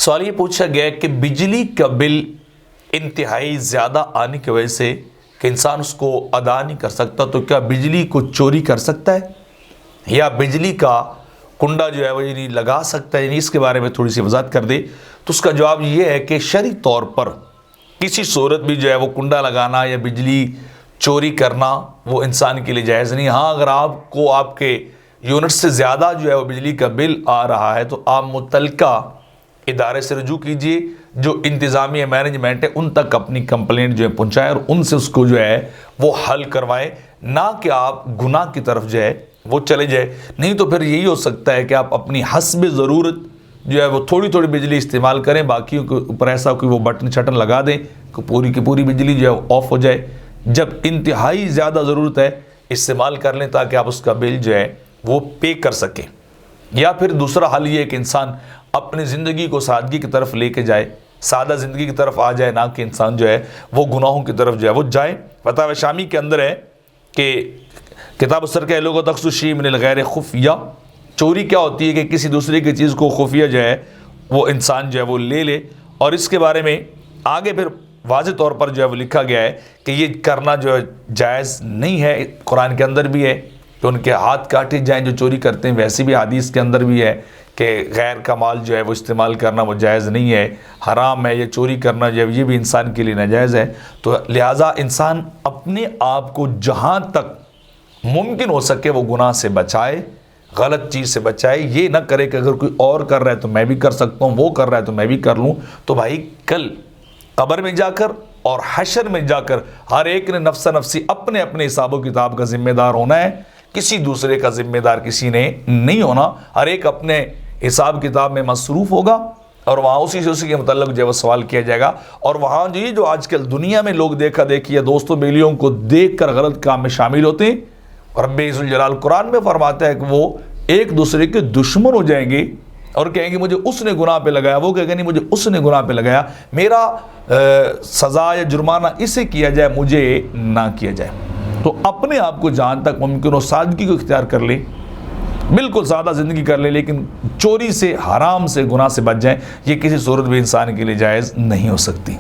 سوال یہ پوچھا گیا کہ بجلی کا بل انتہائی زیادہ آنے کی وجہ سے کہ انسان اس کو ادا نہیں کر سکتا، تو کیا بجلی کو چوری کر سکتا ہے یا بجلی کا کنڈا جو ہے وہ یعنی لگا سکتا ہے؟ یعنی اس کے بارے میں تھوڑی سی وضاحت کر دے تو اس کا جواب یہ ہے کہ شرعی طور پر کسی صورت بھی جو ہے وہ کنڈا لگانا یا بجلی چوری کرنا وہ انسان کے لیے جائز نہیں۔ ہاں، اگر آپ کو آپ کے یونٹ سے زیادہ جو ہے وہ بجلی کا بل آ رہا ہے تو آپ متعلقہ ادارے سے رجوع کیجئے، جو انتظامیہ مینجمنٹ ہے ان تک اپنی کمپلینٹ جو ہے پہنچائیں اور ان سے اس کو جو ہے وہ حل کروائیں، نہ کہ آپ گناہ کی طرف جو ہے وہ چلے جائے۔ نہیں تو پھر یہی ہو سکتا ہے کہ آپ اپنی حسب ضرورت جو ہے وہ تھوڑی تھوڑی بجلی استعمال کریں، باقیوں کے اوپر ایسا کوئی وہ بٹن چھٹن لگا دیں کہ پوری کی پوری بجلی جو ہے آف ہو جائے۔ جب انتہائی زیادہ ضرورت ہے استعمال کر لیں تاکہ آپ اس کا بل جو ہے وہ پے کر سکیں۔ یا پھر دوسرا حل یہ ہے کہ انسان اپنی زندگی کو سادگی کی طرف لے کے جائے، سادہ زندگی کی طرف آ جائے، نہ کہ انسان جو ہے وہ گناہوں کی طرف جو ہے وہ جائے۔ فتاوی شامی کے اندر ہے کہ کتاب السر کے لوگوں تخص الشیء من الغیر خفیہ، چوری کیا ہوتی ہے کہ کسی دوسرے کی چیز کو خفیہ جو ہے وہ انسان جو ہے وہ لے لے، اور اس کے بارے میں آگے پھر واضح طور پر جو ہے وہ لکھا گیا ہے کہ یہ کرنا جو ہے جائز نہیں ہے۔ قرآن کے اندر بھی ہے کہ ان کے ہاتھ کاٹے جائیں جو چوری کرتے ہیں، ویسے بھی حدیث کے اندر بھی ہے کہ غیر کا مال جو ہے وہ استعمال کرنا وہ جائز نہیں ہے، حرام ہے۔ یہ چوری کرنا جو ہے یہ بھی انسان کے لیے ناجائز ہے۔ تو لہٰذا انسان اپنے آپ کو جہاں تک ممکن ہو سکے وہ گناہ سے بچائے، غلط چیز سے بچائے۔ یہ نہ کرے کہ اگر کوئی اور کر رہا ہے تو میں بھی کر سکتا ہوں، وہ کر رہا ہے تو میں بھی کر لوں۔ تو بھائی کل قبر میں جا کر اور حشر میں جا کر ہر ایک نے نفس نفسی اپنے اپنے حساب و کتاب کا ذمہ دار ہونا ہے، کسی دوسرے کا ذمہ دار کسی نے نہیں ہونا۔ ہر ایک اپنے حساب کتاب میں مصروف ہوگا اور وہاں اسی کے متعلق جو ہے وہ سوال کیا جائے گا۔ اور وہاں جو آج کل دنیا میں لوگ دیکھا دیکھی یا دوستوں بیلیوں کو دیکھ کر غلط کام میں شامل ہوتے ہیں، رب ذوالجلال قرآن میں فرماتا ہے کہ وہ ایک دوسرے کے دشمن ہو جائیں گے اور کہیں گے مجھے اس نے گناہ پہ لگایا، وہ کہے گا نہیں مجھے اس نے گناہ پہ لگایا، میرا سزا یا جرمانہ اسے کیا جائے مجھے نہ کیا جائے۔ تو اپنے آپ کو جہاں تک ممکن ہو سادگی کو اختیار کر لیں، بالکل سادہ زندگی کر لیں، لیکن چوری سے، حرام سے، گناہ سے بچ جائیں۔ یہ کسی صورت بھی انسان کے لیے جائز نہیں ہو سکتی۔